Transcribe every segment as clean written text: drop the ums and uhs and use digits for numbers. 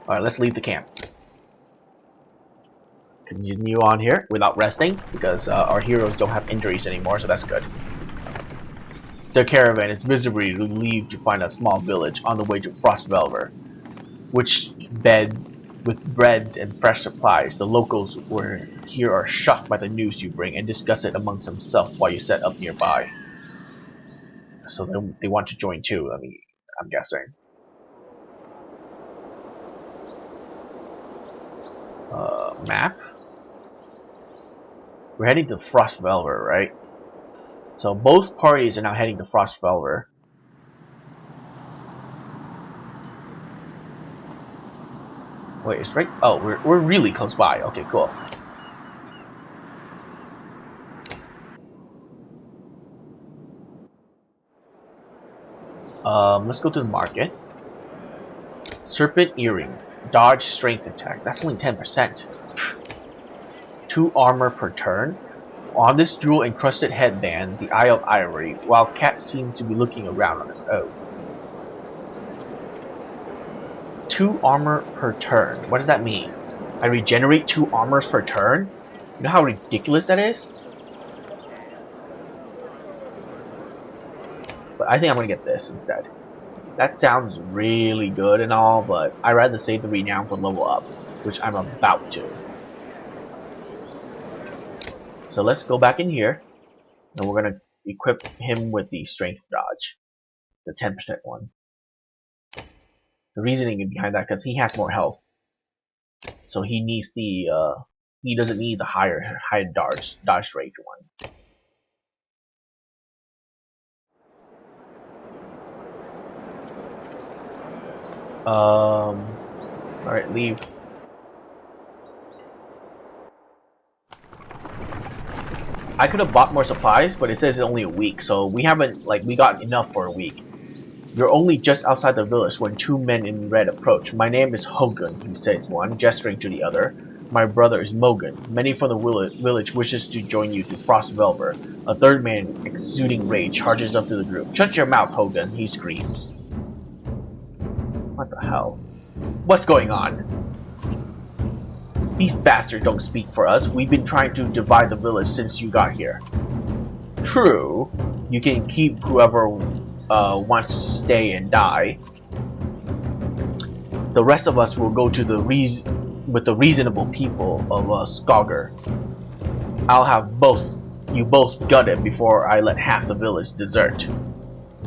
Alright, let's leave the camp. Continue on here without resting, because our heroes don't have injuries anymore, so that's good. The caravan is visibly relieved to find a small village on the way to Frostvelver, which beds with breads and fresh supplies. The locals here are shocked by the news you bring and discuss it amongst themselves while you set up nearby. So they want to join too, I'm guessing. Map? We're heading to Frostvelver, right? So both parties are now heading to Frostvelver. Wait, it's right. Oh, we're really close by. Okay, cool. Let's go to the market. Serpent earring, dodge, strength attack. That's only 10%. 2 armor per turn. On this jewel encrusted headband, the Eye of Ivory, while Cat seems to be looking around on his own. 2 armor per turn. What does that mean? I regenerate 2 armors per turn? You know how ridiculous that is? But I think I'm gonna get this instead. That sounds really good and all, but I'd rather save the renown for level up, which I'm about to. So let's go back in here, and we're gonna equip him with the strength dodge, the 10% one. The reasoning behind that, because he has more health, so he needs the he doesn't need the higher dodge rate one. Alright, leave. I could have bought more supplies, but it says it's only a week, so we haven't, we got enough for a week. You're only just outside the village when 2 men in red approach. My name is Hogan, he says one, gesturing to the other. My brother is Mogan. Many from the village wishes to join you to Frostvelver. A third man, exuding rage, charges up to the group. Shut your mouth, Hogan, he screams. What the hell? What's going on? These bastards don't speak for us. We've been trying to divide the village since you got here. True. You can keep whoever wants to stay and die. The rest of us will go to with the reasonable people of Skager. I'll have you both gutted before I let half the village desert.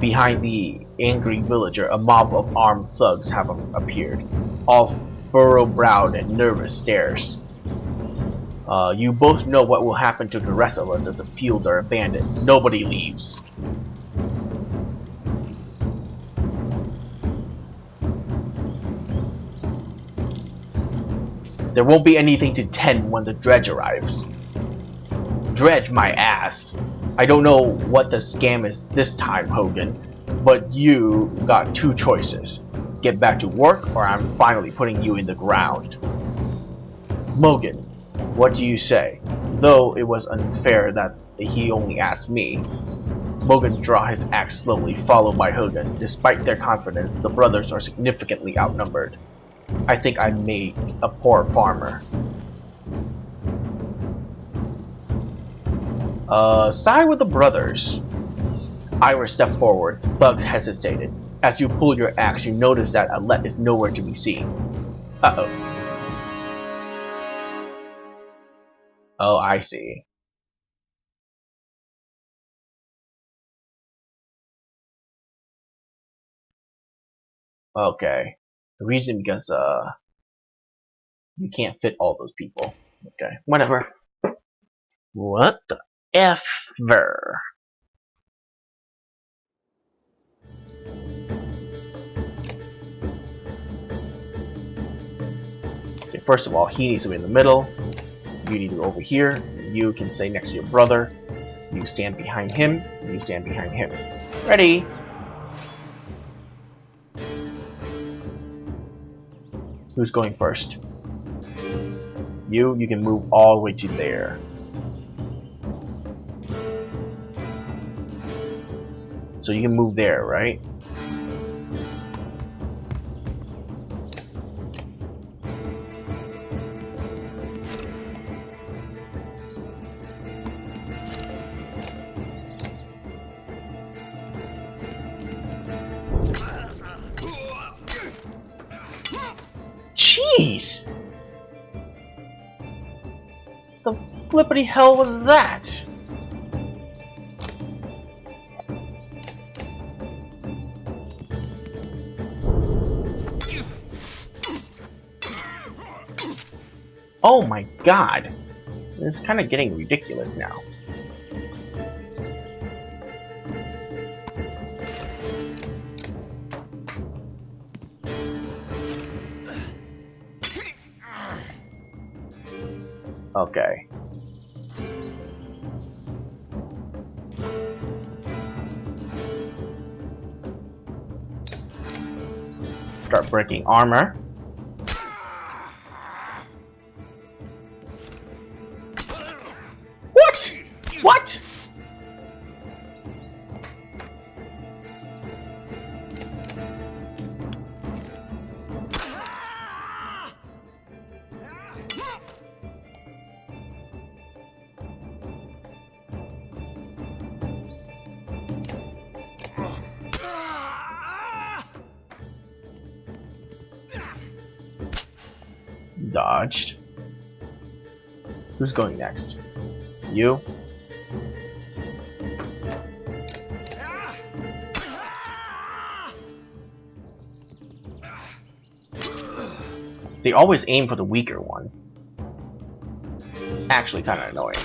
Behind the angry villager, a mob of armed thugs have appeared, all furrow-browed and nervous stares. You both know what will happen to the rest of us if the fields are abandoned. Nobody leaves. There won't be anything to tend when the dredge arrives. Dredge my ass. I don't know what the scam is this time, Hogan, but you got 2 choices. Get back to work, or I'm finally putting you in the ground. Mogan, what do you say? Though it was unfair that he only asked me. Mogan draw his axe slowly, followed by Hogan. Despite their confidence, the brothers are significantly outnumbered. I think I made a poor farmer. Side with the brothers. Ira stepped forward. Thugs hesitated. As you pull your axe, you notice that Alette is nowhere to be seen. Uh-oh. Oh, I see. Okay. The reason because, you can't fit all those people. Okay, whatever. What the F-ver? Okay, first of all, he needs to be in the middle. You need to go over here. You can stay next to your brother. You stand behind him. And you stand behind him. Ready? Who's going first? You can move all the way to there. So you can move there, right? Jeez! The flippity hell was that? Oh my god! It's kind of getting ridiculous now. Okay. Start breaking armor. What? What? Dodged. Who's going next? You? They always aim for the weaker one. It's actually kind of annoying.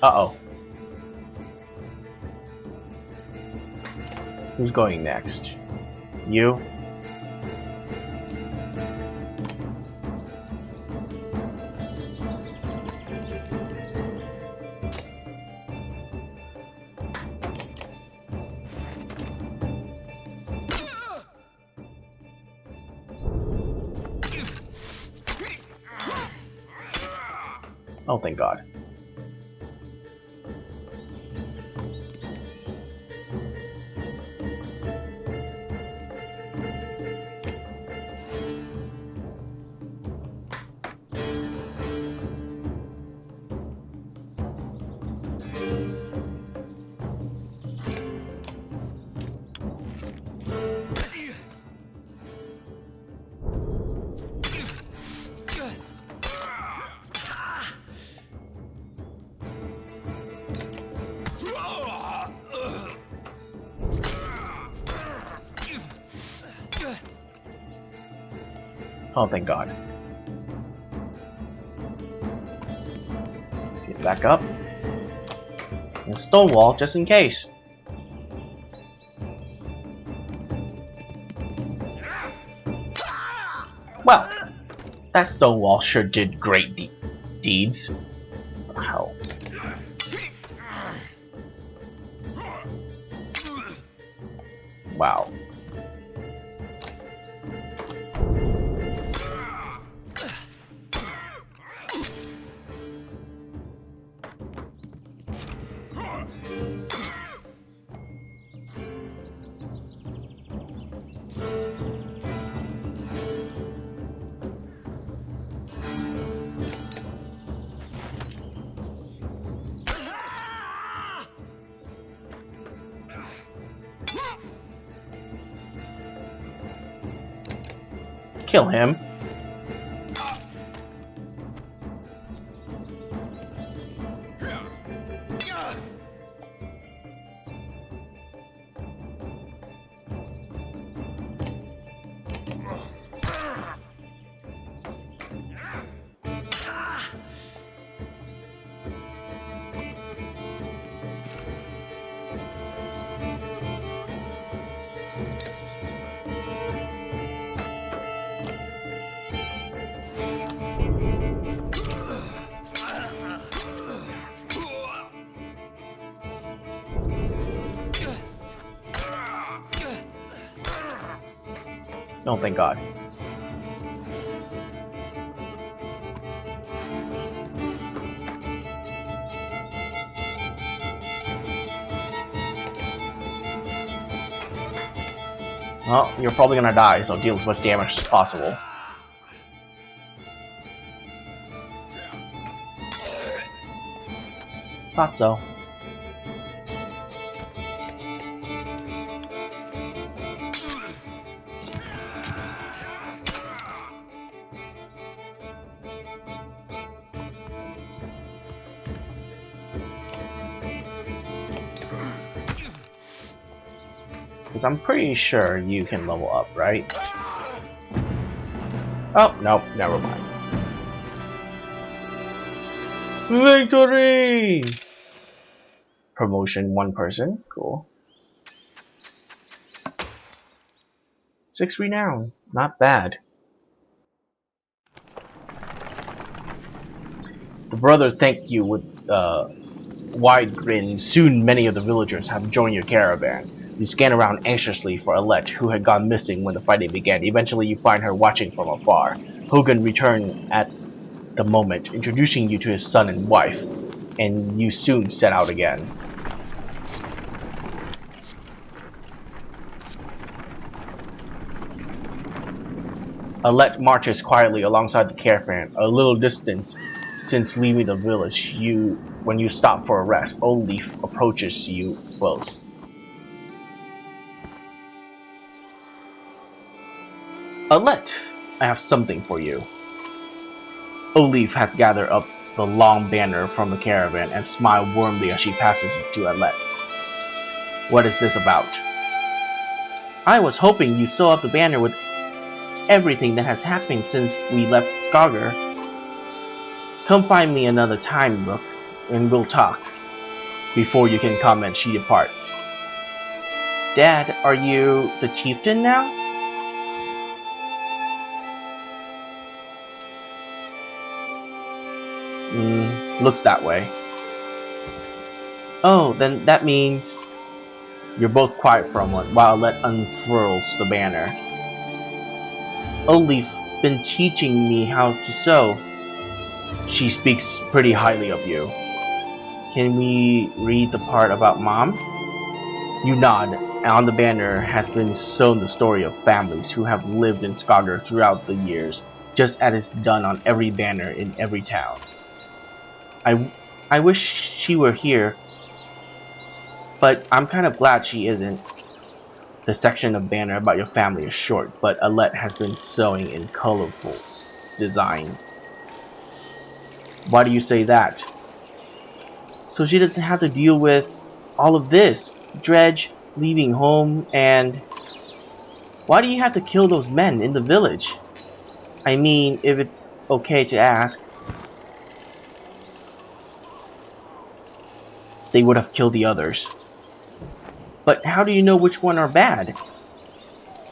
Uh-oh. Who's going next? You? Oh, thank God. Oh, thank God. Get back up. And stonewall just in case. Well, that stonewall sure did great deeds. Wow. Wow. Kill him. Oh, thank God. Well, you're probably gonna die, so deal as much damage as possible. Thought so. Because I'm pretty sure you can level up, right? Oh, no, never mind. Victory! Promotion 1 person, cool. 6 renown, not bad. The brother thanked you with wide grin. Soon many of the villagers have joined your caravan. You scan around anxiously for Alette, who had gone missing when the fighting began. Eventually you find her watching from afar. Hogan returned at the moment, introducing you to his son and wife, and you soon set out again. Alette marches quietly alongside the caravan, a little distance since leaving the village. When you stop for a rest, Old Leaf approaches you close. Alette, I have something for you. Olive has gathered up the long banner from the caravan and smiled warmly as she passes it to Alette. What is this about? I was hoping you sew up the banner with everything that has happened since we left Saga. Come find me another time, Rook, and we'll talk. Before you can comment, she departs. Dad, are you the chieftain now? Looks that way. Oh, then that means... You're both quiet for a moment while Alette unfurls the banner. Olive been teaching me how to sew. She speaks pretty highly of you. Can we read the part about Mom? You nod, and on the banner has been sewn the story of families who have lived in Saga throughout the years, just as it's done on every banner in every town. I wish she were here, but I'm kind of glad she isn't. The section of banner about your family is short, but Alette has been sewing in colorful design. Why do you say that? So she doesn't have to deal with all of this. Dredge, leaving home, and... Why do you have to kill those men in the village? I mean, if it's okay to ask. They would have killed the others. But how do you know which one are bad?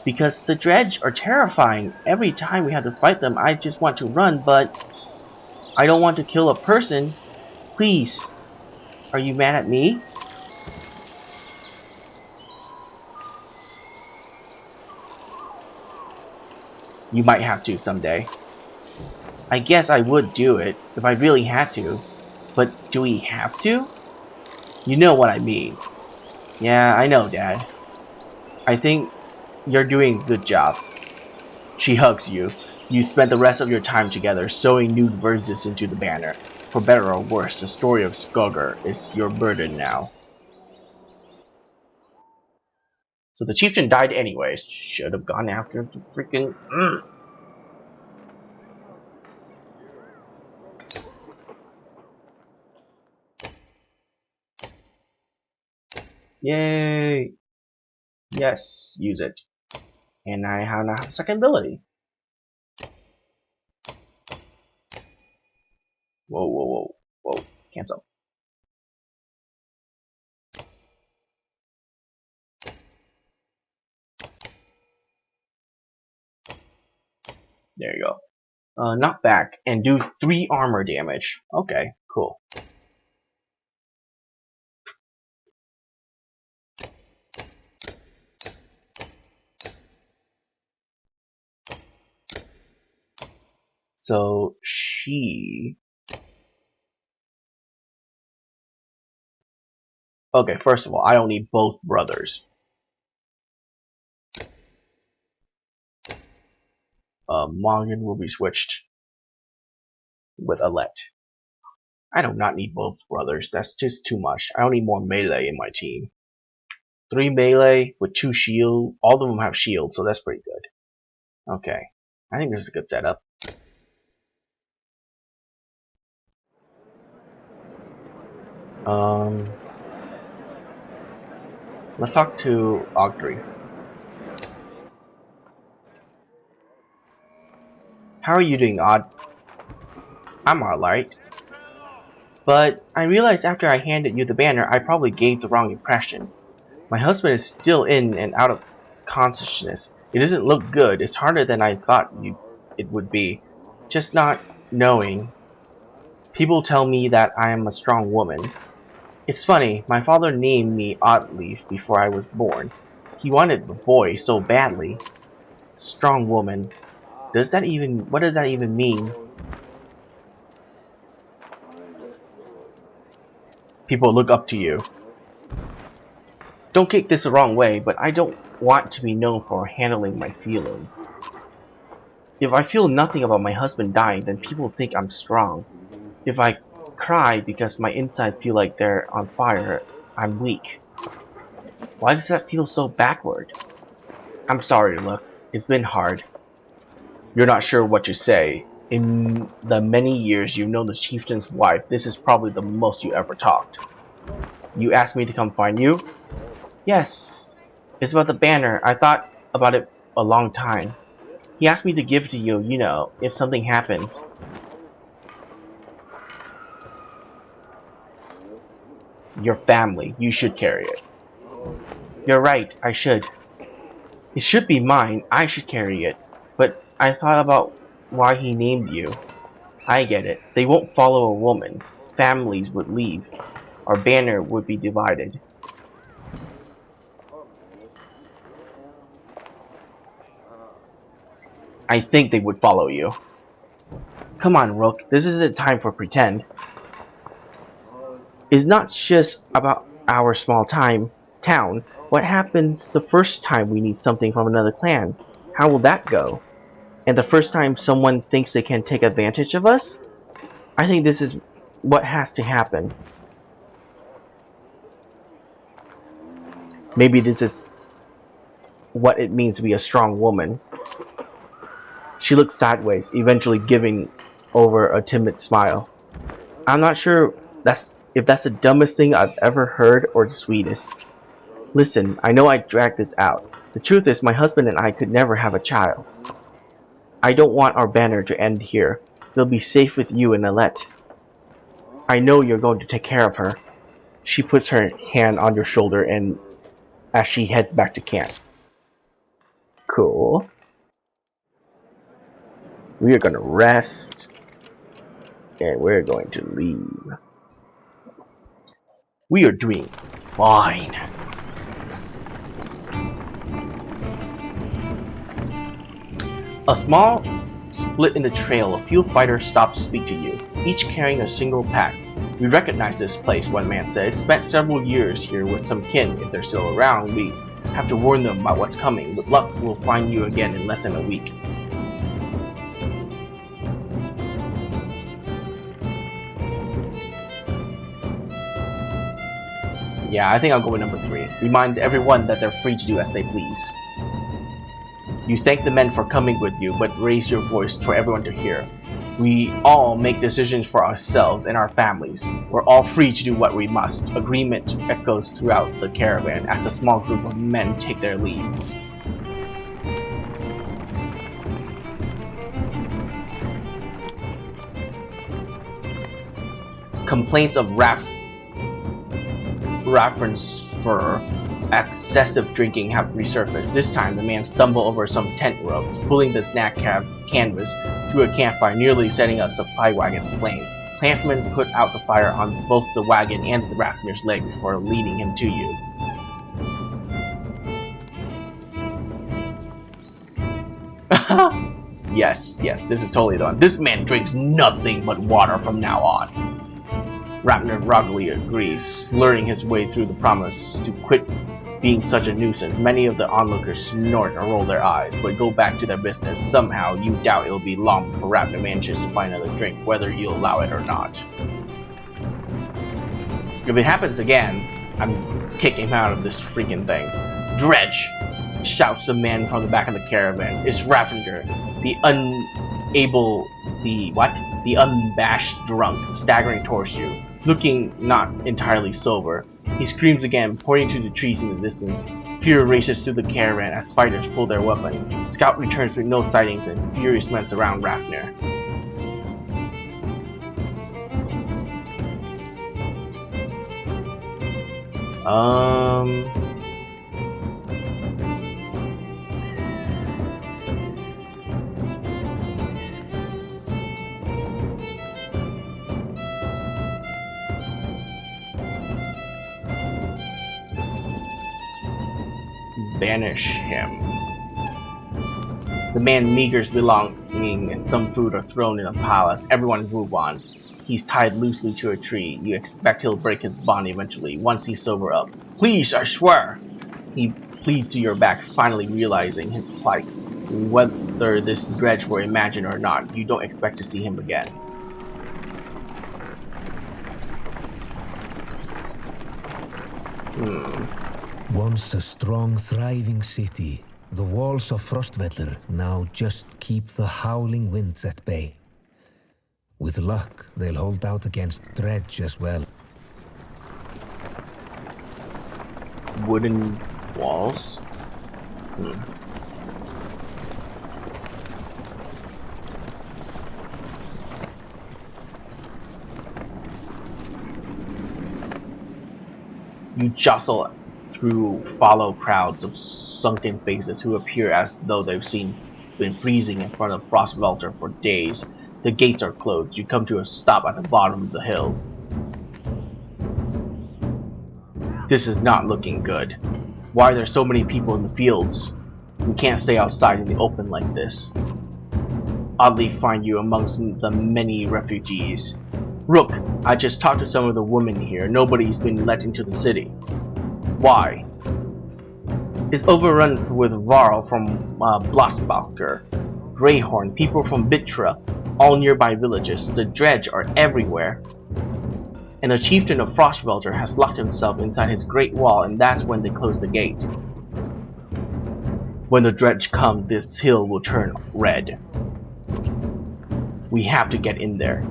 Because the Dredge are terrifying. Every time we have to fight them, I just want to run, but... I don't want to kill a person. Please. Are you mad at me? You might have to someday. I guess I would do it, if I really had to. But do we have to? You know what I mean. Yeah, I know, Dad. I think you're doing a good job. She hugs you. You spent the rest of your time together, sewing new verses into the banner. For better or worse, the story of Skogr is your burden now. So the chieftain died anyways. Should have gone after the freaking... Yay! Yes, use it. And I have a second ability. Whoa, whoa, whoa, whoa. Cancel. There you go. Knock back and do 3 armor damage. Okay, cool. So she... Okay, first of all, I don't need both brothers. Morgan will be switched with Alette. I do not need both brothers. That's just too much. I don't need more melee in my team. 3 melee with 2 shield. All of them have shield, so that's pretty good. Okay. I think this is a good setup. Let's talk to Audrey. How are you doing, Odd? I'm alright. But I realized after I handed you the banner, I probably gave the wrong impression. My husband is still in and out of consciousness. It doesn't look good. It's harder than I thought it would be. Just not knowing. People tell me that I am a strong woman. It's funny, my father named me Oddleaf before I was born. He wanted a boy so badly. Strong woman. What does that even mean? People look up to you. Don't take this the wrong way, but I don't want to be known for handling my feelings. If I feel nothing about my husband dying, then people think I'm strong. If I cry because my inside feel like they're on fire, I'm weak. Why does that feel so backward? I'm sorry, look. It's been hard. You're not sure what to say. In the many years you've known the chieftain's wife, this is probably the most you ever talked. You asked me to come find you? Yes. It's about the banner. I thought about it a long time. He asked me to give it to you, if something happens. Your family. You should carry it. You're right, I should. It should be mine. I should carry it. But I thought about why he named you. I get it. They won't follow a woman. Families would leave. Our banner would be divided. I think they would follow you. Come on, Rook. This isn't time for pretend. It's not just about our small town. What happens the first time we need something from another clan? How will that go? And the first time someone thinks they can take advantage of us? I think this is what has to happen. Maybe this is what it means to be a strong woman. She looks sideways, eventually giving over a timid smile. I'm not sure if that's the dumbest thing I've ever heard or the sweetest. Listen, I know I dragged this out. The truth is my husband and I could never have a child. I don't want our banner to end here. They'll be safe with you and Alette. I know you're going to take care of her. She puts her hand on your shoulder and as she heads back to camp. Cool. We are going to rest. And we're going to leave. We are doing fine. A small split in the trail, a few fighters stop to speak to you, each carrying a single pack. We recognize this place, one man says. Spent several years here with some kin. If they're still around, we have to warn them about what's coming. With luck, we'll find you again in less than a week. Yeah, I think I'll go with number 3. Remind everyone that they're free to do as they please. You thank the men for coming with you, but raise your voice for everyone to hear. We all make decisions for ourselves and our families. We're all free to do what we must. Agreement echoes throughout the caravan as a small group of men take their leave. Complaints of Raffensfur excessive drinking have resurfaced. This time, the man stumbled over some tent ropes, pulling the snack canvas through a campfire, nearly setting a supply wagon aflame. Clansmen put out the fire on both the wagon and the rafter's leg before leading him to you. Yes, this is totally the one. This man drinks nothing but water from now on. Rapner groggily agrees, slurring his way through the promise to quit being such a nuisance. Many of the onlookers snort and roll their eyes, but go back to their business. Somehow, you doubt it'll be long before Rapner manages to find another drink, whether you allow it or not. If it happens again, I'm kicking him out of this freaking thing. Dredge! Shouts the man from the back of the caravan. It's Ravender, the unabashed drunk, staggering towards you, looking not entirely sober. He screams again, pointing to the trees in the distance. Fear races through the caravan as fighters pull their weapon. Scout returns with no sightings and furious men surround Rafner. Banish him. The man meagers belonging and some food are thrown in a pile as everyone move on. He's tied loosely to a tree. You expect he'll break his bond eventually, once he's sober up. Please, I swear! He pleads to your back, finally realizing his plight. Whether this dredge were imagined or not, you don't expect to see him again. Once a strong, thriving city, the walls of Frostvellir now just keep the howling winds at bay. With luck, they'll hold out against dredge as well. Wooden walls? You jostle through follow crowds of sunken faces who appear as though they've been freezing in front of Frostvellir for days. The gates are closed. You come to a stop at the bottom of the hill. This is not looking good. Why are there so many people in the fields? We can't stay outside in the open like this. Oddly find you amongst the many refugees. Rook, I just talked to some of the women here. Nobody's been let into the city. Why? It's overrun with Varl from Blossbacher, Greyhorn, people from Bitra, all nearby villages. The dredge are everywhere. And the chieftain of Frostvellir has locked himself inside his great wall, and that's when they close the gate. When the dredge comes, this hill will turn red. We have to get in there.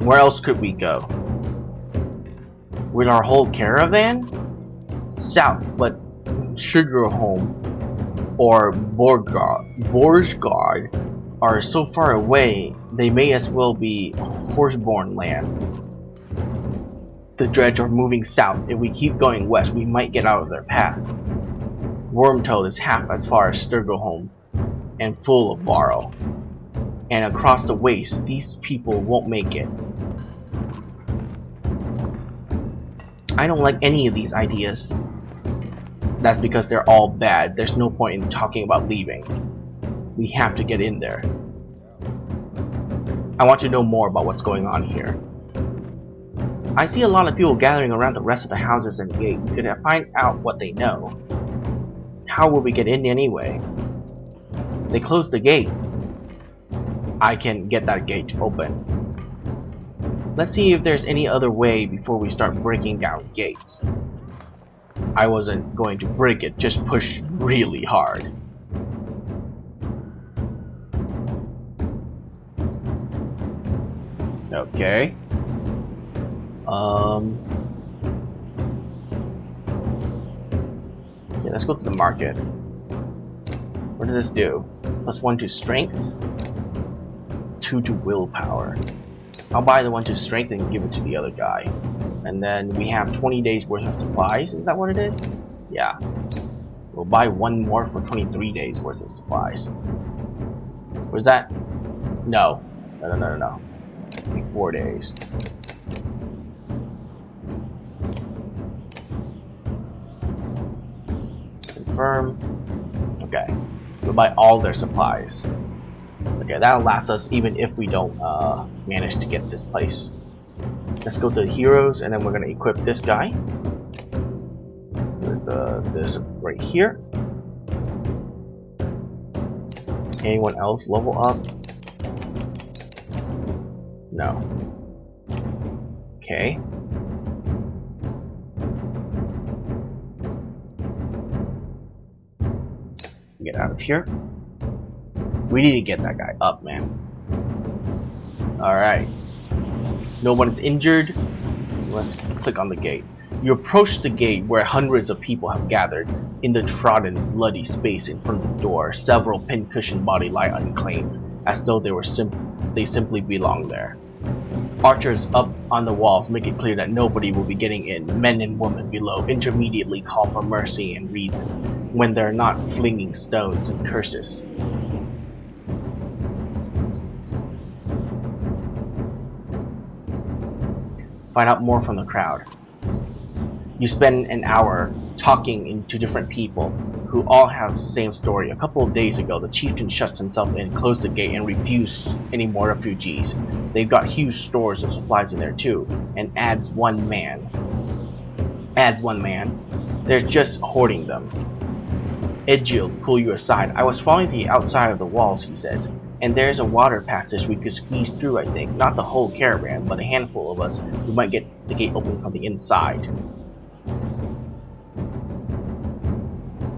Where else could we go? With our whole caravan? South, but Sugarholm or Borgard are so far away, they may as well be horseborn lands. The dredge are moving south. If we keep going west, we might get out of their path. Wormtoad is half as far as Sturgelholm and full of borrow. And across the waste, these people won't make it. I don't like any of these ideas. That's because they're all bad. There's no point in talking about leaving. We have to get in there. I want to know more about what's going on here. I see a lot of people gathering around the rest of the houses and gate. We could find out what they know. How will we get in anyway? They closed the gate. I can get that gate open. Let's see if there's any other way before we start breaking down gates. I wasn't going to break it, just push really hard. Okay. Okay, let's go to the market. What does this do? +1 to strength, 2 to willpower. I'll buy the one to strength and give it to the other guy. And then we have 20 days worth of supplies. Is that what it is? Yeah. We'll buy one more for 23 days worth of supplies. Was that? No. No. 4 days. Confirm. Okay. We'll buy all their supplies. Okay, that'll last us even if we don't manage to get this place. Let's go to the heroes, and then we're going to equip this guy with this right here. Anyone else level up? No. Okay. Get out of here. We need to get that guy up, man. Alright. No one is injured. Let's click on the gate. You approach the gate where hundreds of people have gathered. In the trodden, bloody space in front of the door, several pincushion bodies lie unclaimed, as though they simply belong there. Archers up on the walls make it clear that nobody will be getting in. Men and women below intermediately call for mercy and reason, when they're not flinging stones and curses. Find out more from the crowd. You spend an hour talking to different people who all have the same story. A couple of days ago, the chieftain shuts himself in, closed the gate, and refused any more refugees. They've got huge stores of supplies in there too, and adds one man. They're just hoarding them. Edgil pull you aside. I was following the outside of the walls, he says, and there's a water passage we could squeeze through, I think. Not the whole caravan, but a handful of us who might get the gate open from the inside.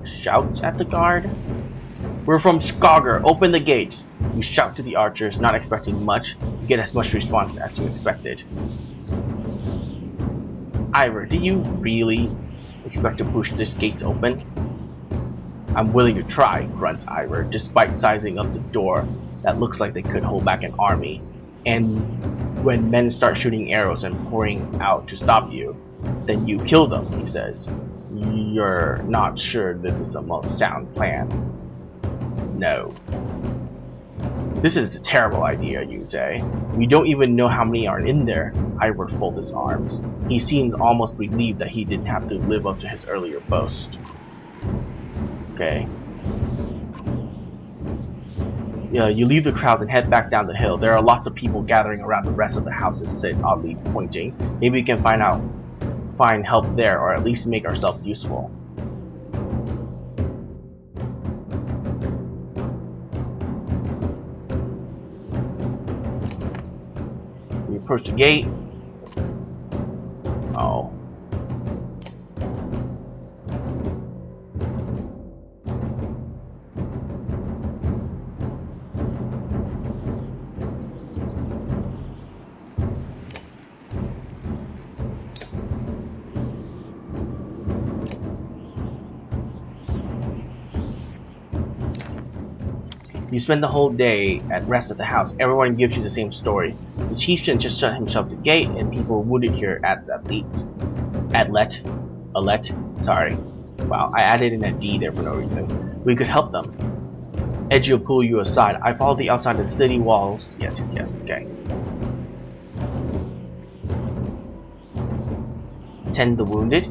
Shouts at the guard. We're from Saga. Open the gates. You shout to the archers, not expecting much. You get as much response as you expected. Ivor, do you really expect to push this gate open? I'm willing to try, grunts Ivor, despite sizing up the door that looks like they could hold back an army. And when men start shooting arrows and pouring out to stop you, then you kill them, he says. You're not sure this is the most sound plan? No. This is a terrible idea, you say. We don't even know how many are in there. Ivor folds his arms. He seems almost relieved that he didn't have to live up to his earlier boast. Okay. You leave the crowd and head back down the hill. There are lots of people gathering around the rest of the houses, said oddly, pointing. Maybe we can find help there, or at least make ourselves useful. We approach the gate. Oh. You spend the whole day at rest at the house. Everyone gives you the same story. The chieftain just shut himself the gate, and people wounded here sorry. Wow, I added in a D there for no reason. We could help them. Edgy will pull you aside. I follow the outside of the city walls. Yes, okay. Tend the wounded.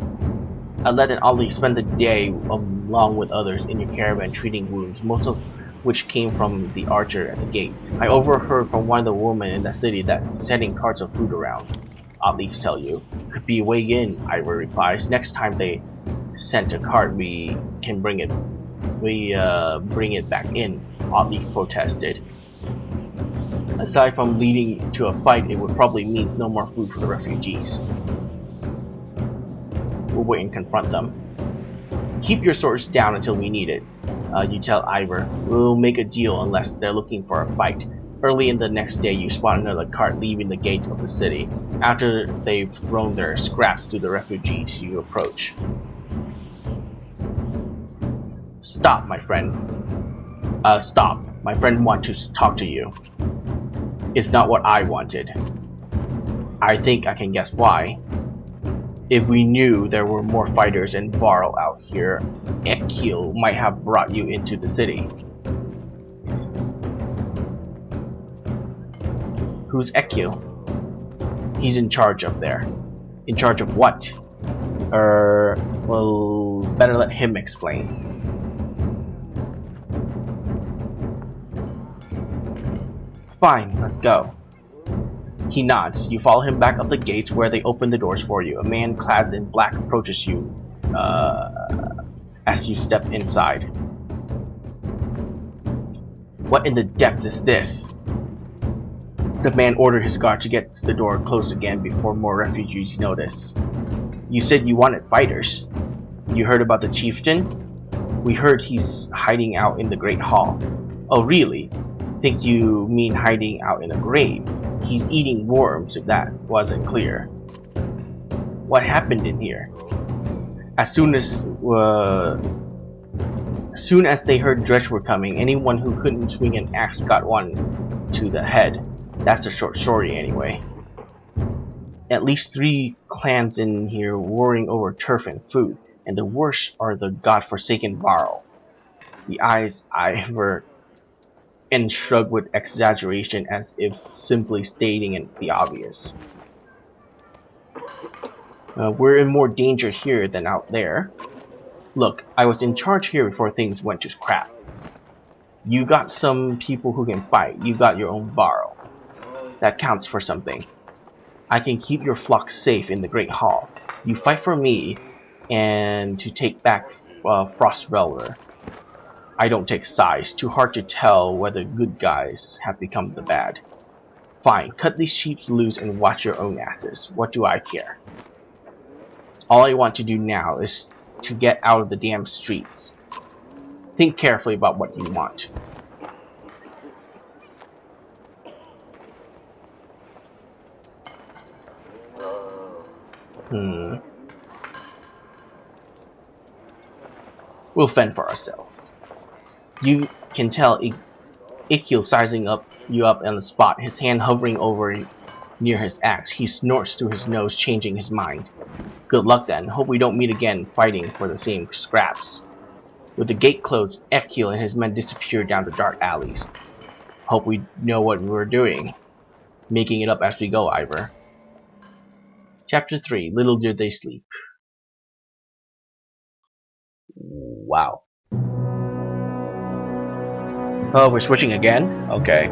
Let and Ollie spend the day along with others in your caravan treating wounds, most of which came from the archer at the gate. I overheard from one of the women in the city that sending carts of food around. Oddleaves tell you. Could be a way in, Ivor replies. Next time they sent a cart, we can bring it back in, Oddleaf protested. Aside from leading to a fight, it would probably mean no more food for the refugees. We'll wait and confront them. Keep your swords down until we need it. You tell Ivor. We'll make a deal unless they're looking for a fight. Early in the next day, you spot another cart leaving the gate of the city. After they've thrown their scraps to the refugees, you approach. Stop, my friend. Stop. My friend wants to talk to you. It's not what I wanted. I think I can guess why. If we knew there were more fighters and Varl out here, Ekil might have brought you into the city. Who's Ekil? He's in charge up there. In charge of what? Well, better let him explain. Fine, let's go. He nods. You follow him back up the gates where they open the doors for you. A man clad in black approaches you as you step inside. What in the depth is this? The man ordered his guard to get the door closed again before more refugees notice. You said you wanted fighters. You heard about the chieftain? We heard he's hiding out in the Great Hall. Oh really? Think you mean hiding out in a grave? He's eating worms if that wasn't clear. What happened in here? As soon as they heard Dredge were coming, anyone who couldn't swing an axe got one to the head. That's a short story anyway. At least 3 clans in here warring over turf and food, and the worst are the godforsaken Varl. The eyes Ivor and shrug with exaggeration as if simply stating the obvious. We're in more danger here than out there. Look, I was in charge here before things went to crap. You got some people who can fight. You got your own Varl. That counts for something. I can keep your flock safe in the Great Hall. You fight for me and to take back Frost Velver. I don't take sides. Too hard to tell whether good guys have become the bad. Fine, cut these sheep loose and watch your own asses. What do I care? All I want to do now is to get out of the damn streets. Think carefully about what you want. We'll fend for ourselves. You can tell Ikil sizing you up on the spot, his hand hovering over near his axe. He snorts through his nose, changing his mind. Good luck then. Hope we don't meet again fighting for the same scraps. With the gate closed, Ikil and his men disappear down the dark alleys. Hope we know what we're doing. Making it up as we go, Ivor. Chapter 3. Little Did They Sleep. Wow. Oh, we're switching again? Okay.